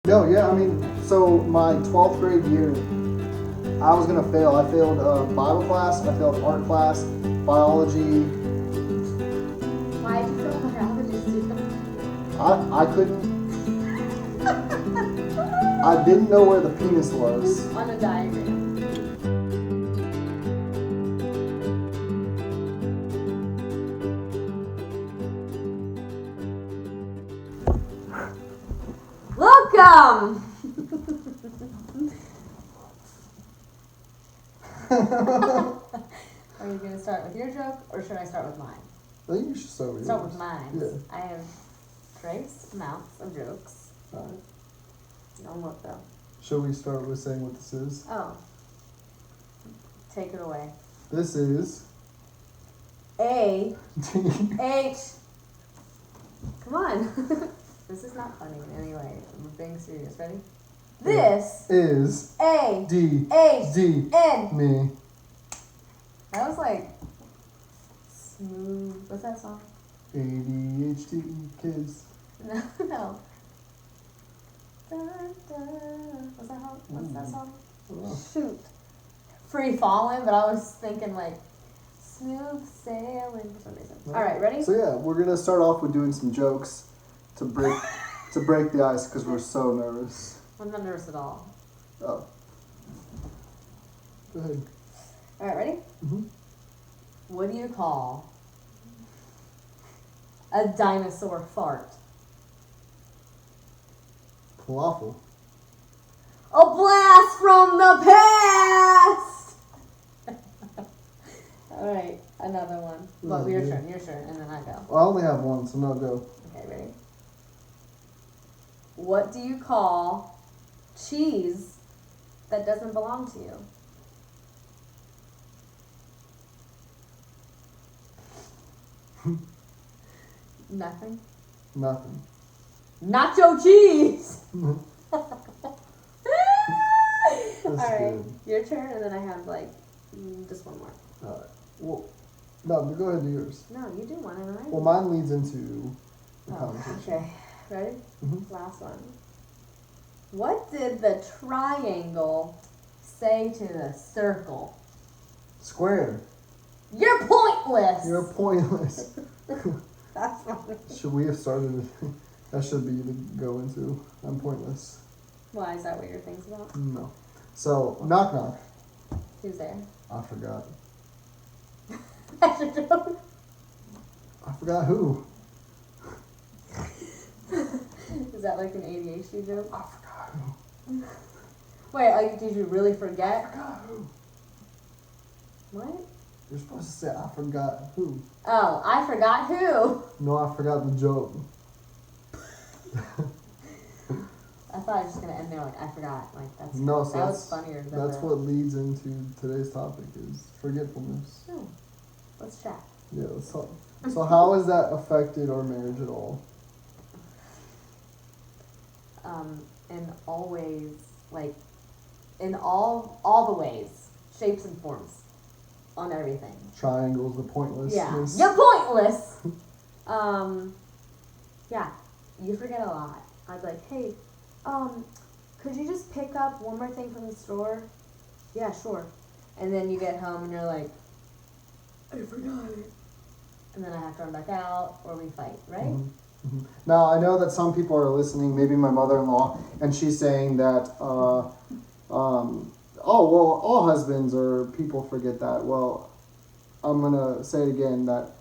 No, yeah, I mean, so my 12th grade year, I was gonna fail. I failed Bible class, I failed art class, biology. Why did you fail biology, Stephen? I couldn't, I didn't know where the penis was. On a diagram. Welcome! Are you going to start with your joke, or should I start with mine? I think you should start with Start yours. with mine. Yeah. I have trace amounts of jokes. Alright. Don't look though. Should we start with saying what this is? Oh. Take it away. This is A. H. Come on. This is not funny in any way. I'm being serious. Ready? This is A. D H. D N. me. That was like smooth. What's that song? ADHD kids. No, no. Dun, dun. What's that song? What's that song? Oh. Shoot. Free falling, but I was thinking like smooth sailing for some reason. All right, ready? So yeah, we're gonna start off with doing some jokes to break the ice because we're so nervous. I'm not nervous at all. Oh. Go ahead. All right, ready? Mm-hmm. What do you call a dinosaur fart? Falafel. A blast from the past! All right, another one. Well, your turn, and then I go. Well, I only have one, so no go. Okay, ready? What do you call cheese that doesn't belong to you? Nothing. Nothing. Nacho cheese! That's Alright, good. your turn, and then I have like just one more. Alright. Well, no, go ahead and do yours. No, you do one, and I Well, mine leads into the Oh, conversation. okay. Ready? Mhm. Last one. What did the triangle say to the circle? Square. You're pointless! You're pointless. That's funny. Should we have started? That should be the go into. I'm pointless. Why, is that what your thing's about? No. So, knock knock. Who's there? I forgot. That's your joke? I forgot who. Is that like an ADHD joke? I forgot who. Wait, did you really I forget? forgot who. What? You're supposed to say I forgot who. Oh, I forgot who. No, I forgot the joke. I thought I was just gonna end there like I forgot. Like that So was funnier than that's what leads into today's topic is forgetfulness. Oh, let's chat. Yeah, let's talk. So how has that affected our marriage at all? In all ways, like in all the ways, shapes and forms, on everything. Triangles, the pointlessness. Yeah, you're pointless. Yeah, you forget a lot. I'd be like, hey, could you just pick up one more thing from the store? Yeah, sure. And then you get home and you're like, I forgot it. And then I have to run back out, or we fight, right? Mm-hmm. Mm-hmm. Now, I know that some people are listening, maybe my mother-in-law, and she's saying that, oh, well, all husbands or people forget that. Well, I'm going to say it again, that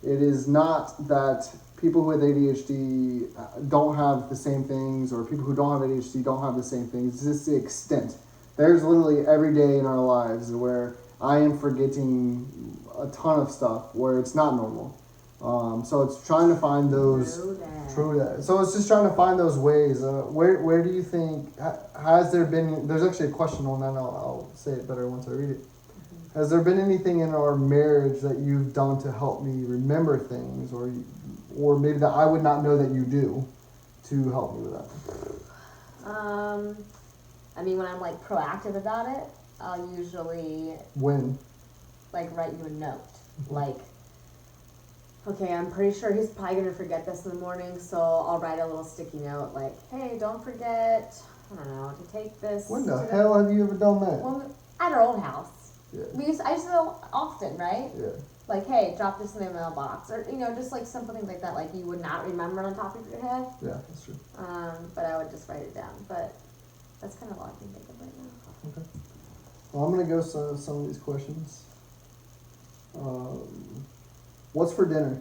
it is not that people with ADHD don't have the same things, or people who don't have ADHD don't have the same things. It's just the extent. There's literally every day in our lives where I am forgetting a ton of stuff where it's not normal. So it's trying to find those. True that. So it's just trying to find those ways. Where do you think has there been? There's actually a question on that. I'll say it better once I read it. Mm-hmm. Has there been anything in our marriage that you've done to help me remember things, or maybe that I would not know that you do, to help me with that? I mean, when I'm like proactive about it, I'll usually When? like write you a note, like. Okay, I'm pretty sure he's probably gonna forget this in the morning, so I'll write a little sticky note like, hey, don't forget, I don't know, to take this. When the hell have you ever done that? Well, at our old house. Yeah. I used to do it often, right? Yeah. Like, hey, drop this in the mailbox, or just like simple things like that, like you would not remember on top of your head. Yeah, that's true. But I would just write it down. But that's kind of all I can think of right now. Okay. Well, I'm gonna go some of these questions. What's for dinner?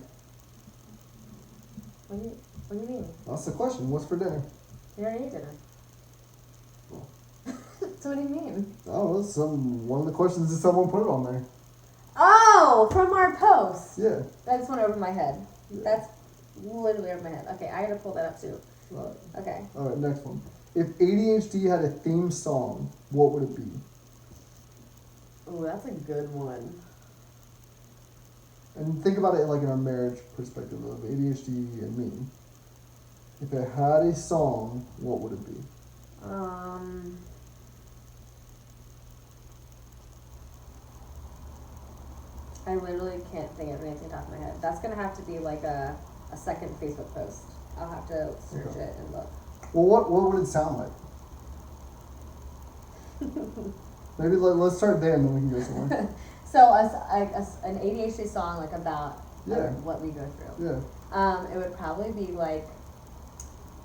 What do you mean? That's the question. What's for dinner? You already ate dinner. Oh. So what do you mean? Oh, that's one of the questions that someone put on there. Oh, from our post. Yeah. That just went over my head. Yeah. That's literally over my head. Okay, I gotta pull that up too. All right. Okay. All right, next one. If ADHD had a theme song, what would it be? Ooh, that's a good one. And think about it like in a marriage perspective of ADHD and me. If it had a song, what would it be? I literally can't think of anything off my head. That's gonna have to be like a second Facebook post. I'll have to search Okay. it and look. Well, what would it sound like? Maybe let's start there and then we can go somewhere. So an ADHD song like about Yeah. what we go through. Yeah. It would probably be like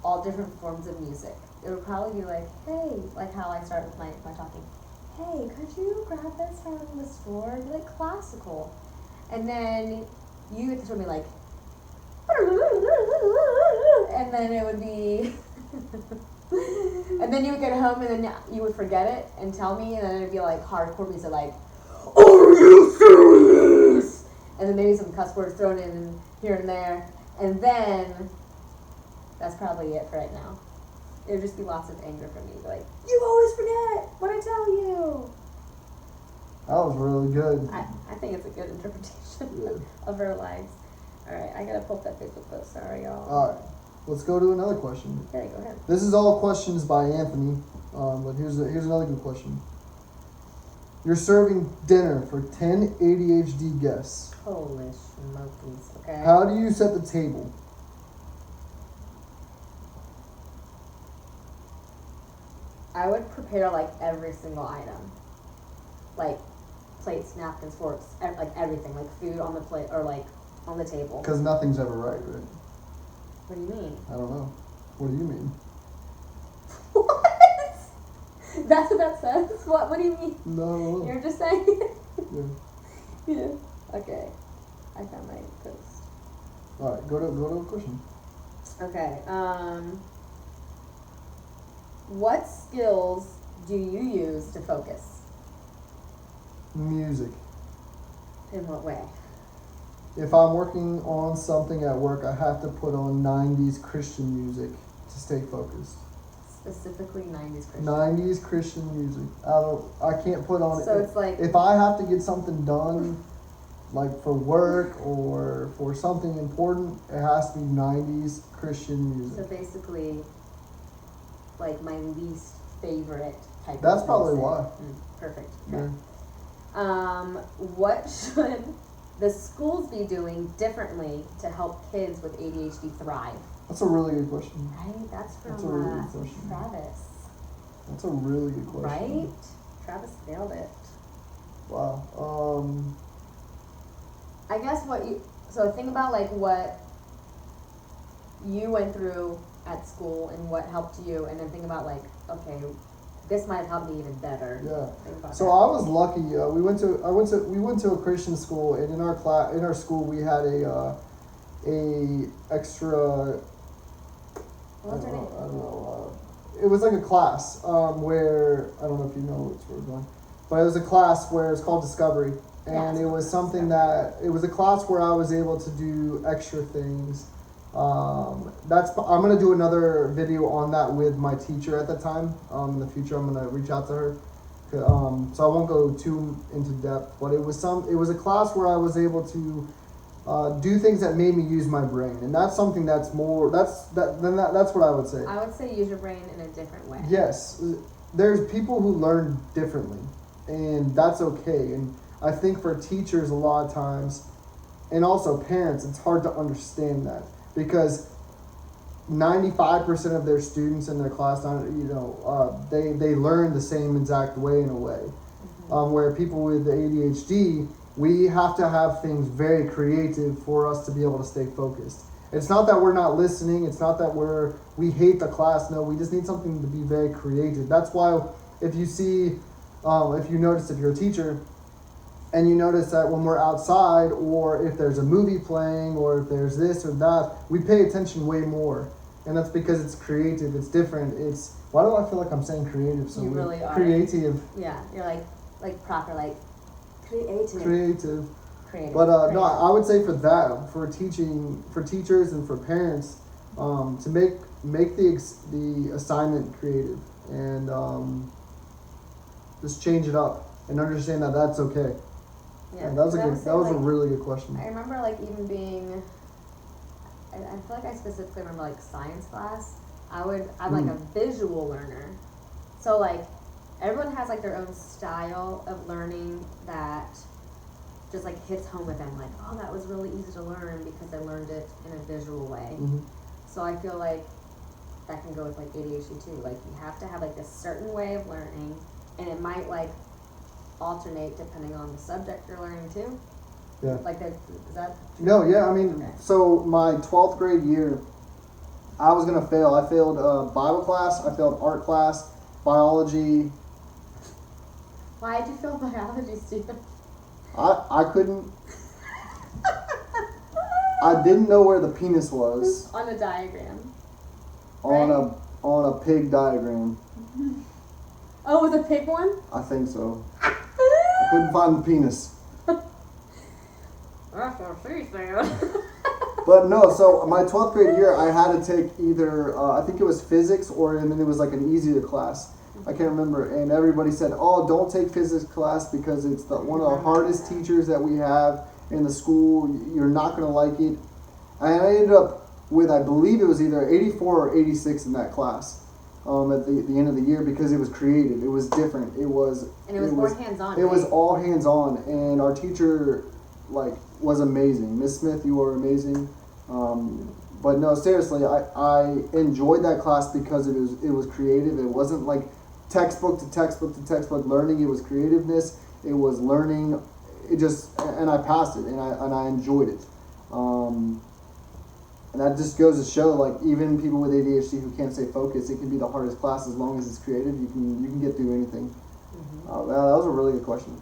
all different forms of music. It would probably be like, hey, like how I start with my talking. Hey, could you grab this from the store? It'd be like classical. And then you get to show me like, and then it would be, and then you would get home and then you would forget it and tell me, and then it'd be like hardcore music like, are you serious? And then maybe some cuss words thrown in here and there. And then that's probably it for right now. It would just be lots of anger from me. Like, you always forget what I tell you. That was really good. I think it's a good interpretation Yeah. of our lives. Alright, I gotta pull up that Facebook post. Sorry, y'all. Alright, let's go to another question. Okay, go ahead. This is all questions by Anthony, but here's another good question. You're serving dinner for 10 ADHD guests. Holy smokies. Okay. How do you set the table? I would prepare like every single item. Like plates, napkins, forks, like everything. Like food on the plate or like on the table. Because nothing's ever right? What do you mean? I don't know. What do you mean? What? That's what that says? What do you mean? No. You're just saying it? Yeah. Yeah. Okay. I found my post. Alright, go to a question. Okay. What skills do you use to focus? Music. In what way? If I'm working on something at work, I have to put on 90s Christian music to stay focused. Specifically 90s Christian. 90s Christian music. I can't put on So it. it's like, If I have to get something done, like for work or for something important, it has to be 90s Christian music. so basically, like my least favorite type That's of probably music. why. Perfect. Yeah. Okay. What should the schools be doing differently to help kids with ADHD thrive? That's a really good question. Right? That's from That's a really good question. Travis. That's a really good question. Right? Travis nailed it. Wow. I guess so think about like what you went through at school and what helped you, and then think about like, okay, this might have helped me even better. Yeah. Think about So that. I was lucky. We went to a Christian school, and in our school we had a extra. What was her name? I don't know. It was like a class where I don't know if you know where we're going, but it was a class where it's called Discovery, and Yeah, it was something Discovery. that it was a class where I was able to do extra things. I'm gonna do another video on that with my teacher at the time. In the future, I'm gonna reach out to her. So I won't go too into depth, but it was a class where I was able to do things that made me use my brain, and that's something that's more that's what I would say. I would say use your brain in a different way. Yes, there's people who learn differently, and that's okay. And I think for teachers, a lot of times, and also parents, it's hard to understand that because 95% of their students in their class, they learn the same exact way in a way. Where people with the ADHD, we have to have things very creative for us to be able to stay focused. It's not that we're not listening. It's not that we hate the class. No, we just need something to be very creative. That's why if you see, if you notice, if you're a teacher, and you notice that when we're outside, or if there's a movie playing, or if there's this or that, we pay attention way more. And that's because it's creative, it's different, why do I feel like I'm saying creative so you weird? Really are. Creative. Yeah, you're like proper, like, creative. Creative. But creative. No, I would say for that, for teachers and for parents, to make the assignment creative and just change it up and understand that that's okay. Yeah, And that was a really good question. I remember like even being, I feel like I specifically remember like science class. I'm like a visual learner. So like everyone has like their own style of learning that just like hits home with them. Like, oh, that was really easy to learn because I learned it in a visual way. Mm-hmm. So I feel like that can go with like ADHD too. Like you have to have like a certain way of learning, and it might like alternate depending on the subject you're learning too. Yeah. Like that, is that true? No, yeah, I mean, Okay. so my 12th grade year, I was going to fail. I failed Bible class, I failed art class, biology. Why did you fail biology, Stephen? I couldn't, I didn't know where the penis was On a diagram. on a pig diagram. Oh, was it a pig one? I think so. I couldn't find the penis. That's what she said. But no, so my 12th grade year, I had to take either, I think it was physics, and then it was like an easier class. I can't remember. And everybody said, oh, don't take physics class because it's one of the hardest teachers that we have in the school. You're not going to like it. And I ended up with, I believe it was either 84 or 86 in that class at the end of the year because it was creative. It was different. It was more hands-on. It was all hands-on. And our teacher, was amazing. Miss Smith, you were amazing. But no, seriously, I enjoyed that class because it was creative. It wasn't like textbook to textbook to textbook learning. It was creativeness. It was learning. And I passed it, and I enjoyed it. And that just goes to show, like, even people with ADHD who can't stay focused, it can be the hardest class as long as it's creative. You can get through anything. Mm-hmm. That was a really good question.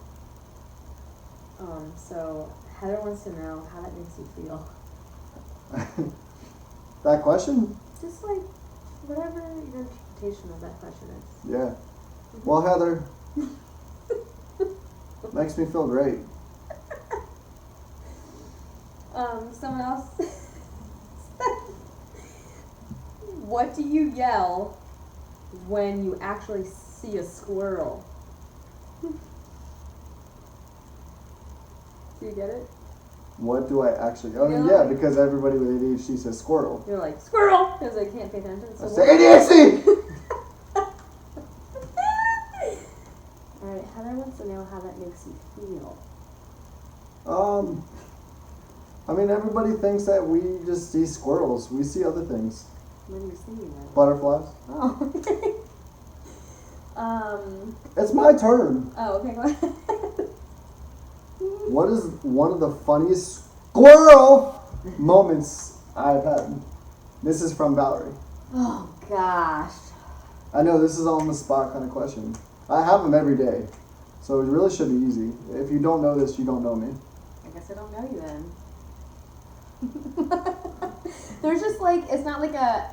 So Heather wants to know how that makes you feel. That question? Just like whatever your interpretation of that question is. Yeah. Well, Heather, makes me feel great. Someone else. What do you yell when you actually see a squirrel? Do you get it? What do I actually? Oh, You know, yeah, like- because everybody with ADHD says squirrel. You're like, squirrel! Because they can't pay attention. So I say ADHD! Alright, Heather wants to know how that makes you feel. I mean, everybody thinks that we just see squirrels. We see other things. When you're seeing it. Butterflies. Oh. It's my turn. Oh, okay, go ahead. What is one of the funniest squirrel moments I've had? This is from Valerie. Oh, gosh. I know this is on the spot kind of question. I have them every day, so it really should be easy. If you don't know this, you don't know me. I guess I don't know you then. There's just like, it's not like a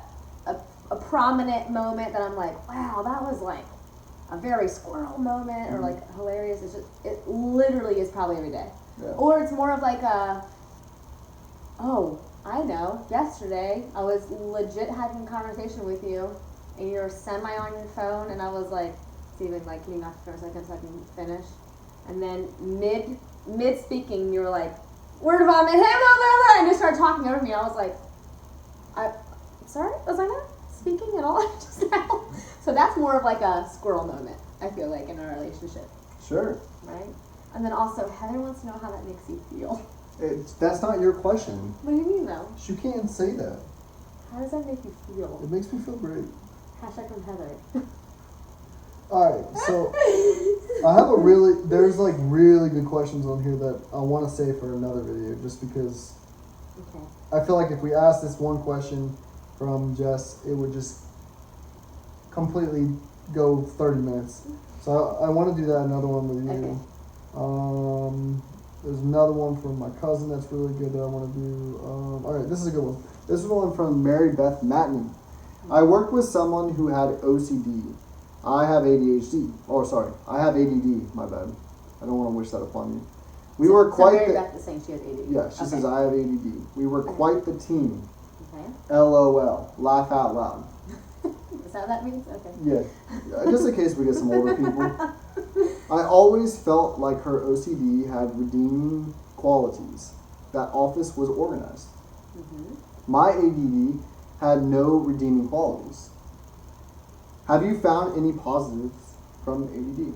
prominent moment that I'm like, wow, that was like a very squirrel moment or like hilarious. It's just, it literally is probably every day. Yeah. Or it's more of like oh, I know, yesterday I was legit having a conversation with you and you're semi on your phone and I was like, Steven, like, can you knock for a second so I can finish? And then mid speaking, you were like, word of vomit, hey, blah, blah, blah, and you started talking over me. I was like, sorry, was I not speaking at all just now? So that's more of like a squirrel moment, I feel like, in our relationship, Sure. right? And then also, Heather wants to know how that makes you feel. That's not your question. What do you mean though? You can't say that. How does that make you feel? It makes me feel great. Hashtag from Heather. Alright, so I have there's like really good questions on here that I want to say for another video, just because Okay. I feel like if we asked this one question from Jess, it would just completely go 30 minutes. So I want to do that another one with you. Okay. There's another one from my cousin that's really good that I want to do. Alright, this is a good one. This is one from Mary Beth Matney. I worked with someone who had OCD. I have ADHD. Oh, sorry. I have ADD. My bad. I don't want to wish that upon you. We were quite Mary Beth is saying she has ADD. Yeah, she says I have ADD. We were quite the team. Okay. LOL. Laugh out loud. Is that what that means? Okay. Yeah. Just in case we get some older people. I always felt like her OCD had redeeming qualities. That office was organized. Mm-hmm. My ADD had no redeeming qualities. Have you found any positives from ADD?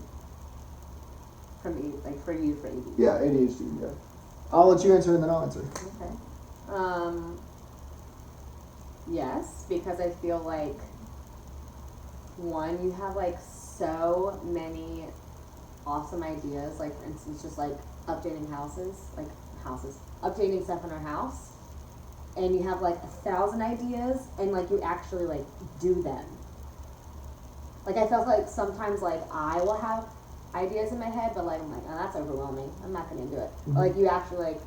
For you, for ADD. Yeah, ADHD, yeah. I'll let you answer and then I'll answer. Okay. Yes, because I feel like, one, you have like so many awesome ideas, like for instance, just like updating updating stuff in our house, and you have like 1,000 ideas, and like you actually like do them. Like I felt like sometimes like I will have ideas in my head, but like I'm like, oh, that's overwhelming. I'm not gonna do it. Mm-hmm. Or, like you actually like,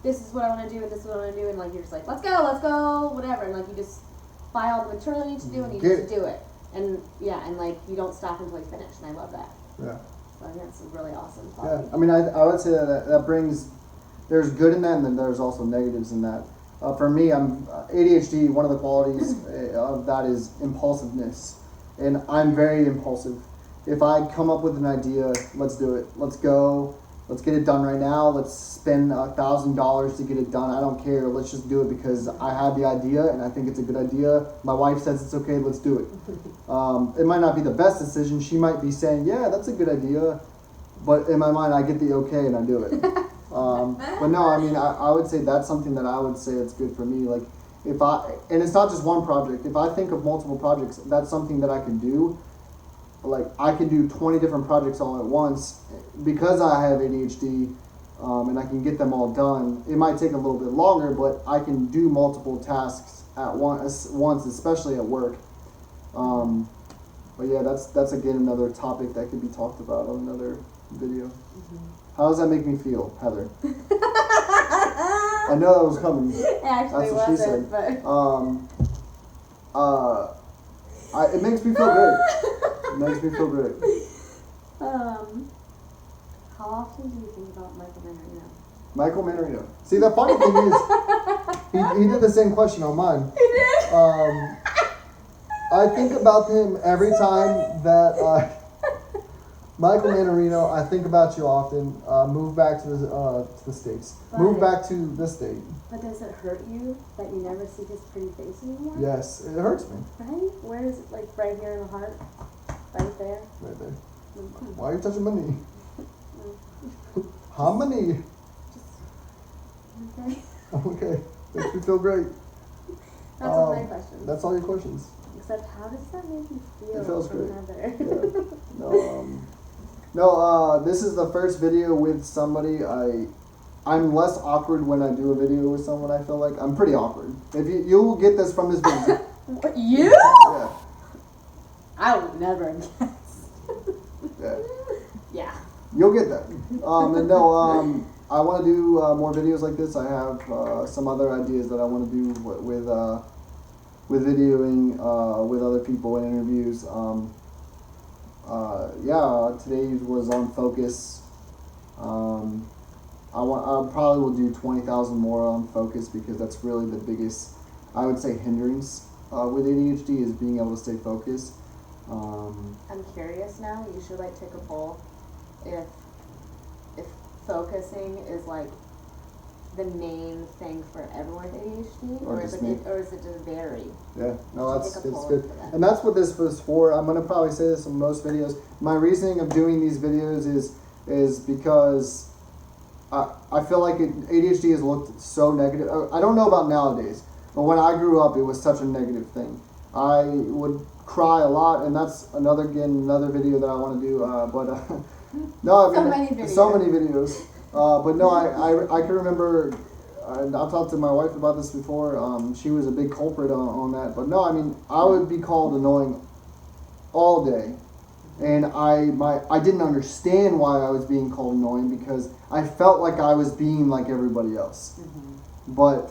this is what I want to do, and this is what I want to do, and like you're just like, let's go, whatever, and like you just buy all the material you need to do, and you just do it, and yeah, and like you don't stop until you finish, and I love that. Yeah. So I think that's a really awesome Yeah, quality. I mean, I would say that brings, there's good in that, and then there's also negatives in that. For me, I'm ADHD. One of the qualities of that is impulsiveness, and I'm very impulsive. If I come up with an idea, let's do it. Let's go. Let's get it done right now. Let's spend $1,000 to get it done. I don't care. Let's just do it because I have the idea and I think it's a good idea. My wife says it's okay. Let's do it. It might not be the best decision. She might be saying, "Yeah, that's a good idea," but in my mind, I get the okay and I do it. But no, I mean, I would say that's something that I would say it's good for me. Like and it's not just one project. If I think of multiple projects, that's something that I can do. Like I can do 20 different projects all at once because I have ADHD, and I can get them all done. It might take a little bit longer, but I can do multiple tasks at once, especially at work. But yeah, that's again another topic that could be talked about on another video. Mm-hmm. How does that make me feel, Heather? I know that was coming. It actually That's what she said. But it makes me feel great. It makes me feel great. How often do you think about Michael Manarino? Michael Manarino. See, the funny thing is, he did the same question on mine. He did. I think about him every time that Michael Manarino. I think about you often. Move back to the States. Move back to the state. But does it hurt you that you never see his pretty face anymore? Yes, it hurts me. Right? Where is it? Like right here in the heart? Right there? Right there. Why are you touching my knee? How many? Okay. Okay. Makes me feel great. That's all my questions. That's all your questions. Except, how does that make you feel? It feels great. Yeah. No, this is the first video with somebody. I'm less awkward when I do a video with someone. I feel like I'm pretty awkward. If you'll get this from this video. What, you? Yeah. I would never guess. Yeah. Yeah. You'll get that. And no, I want to do more videos like this. I have some other ideas that I want to do with videoing with other people in interviews. Today was on focus. I probably will do 20,000 more on focus because that's really the biggest, I would say, hindrance with ADHD is being able to stay focused. I'm curious now. You should like take a poll if focusing is like the main thing for everyone with ADHD, or is it just vary? Yeah, no, it's good. That. And that's what this was for. I'm gonna probably say this in most videos. My reasoning of doing these videos is because I feel like ADHD has looked so negative. I don't know about nowadays, but when I grew up, it was such a negative thing. I would cry a lot, and that's another video that I want to do. No, I mean so many videos. But no, I can remember. I've talked to my wife about this before. She was a big culprit on that. But no, I mean I would be called annoying all day. And I didn't understand why I was being called annoying because I felt like I was being like everybody else. But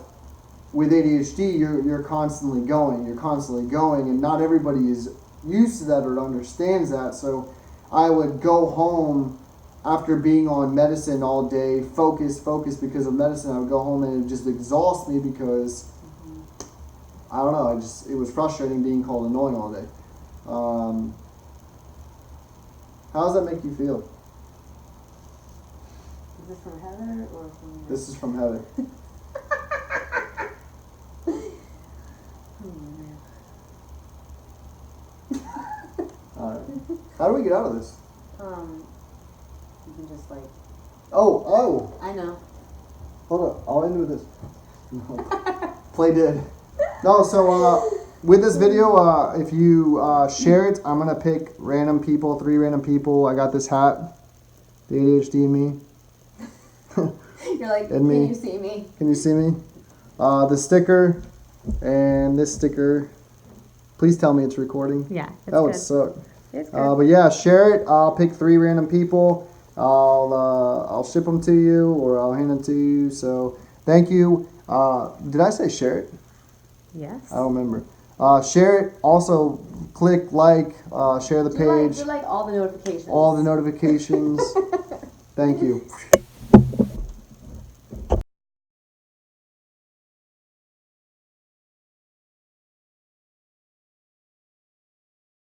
with ADHD, you're constantly going, and not everybody is used to that or understands that. So I would go home after being on medicine all day, focus because of medicine. I would go home and it would just exhaust me because I don't know. It was frustrating being called annoying all day. How does that make you feel? Is this from Heather or from you? This is from Heather. Alright. How do we get out of this? You can just like. Oh! I know. Hold on. I'll end with this. No. Play dead. No, so with this video, if you share it, I'm gonna pick random people, 3 random people. I got this hat, the ADHDnMe. You're like, and can me. you see me? Can you see me? The sticker and this sticker. Please tell me it's recording. Yeah, it's that would good. suck. It's good. But yeah, share it. I'll pick 3 random people. I'll ship them to you or I'll hand them to you. So thank you. Did I say share it? Yes. I don't remember. Share it. Also, click like. Share the page. Do like all the notifications. All the notifications. Thank you.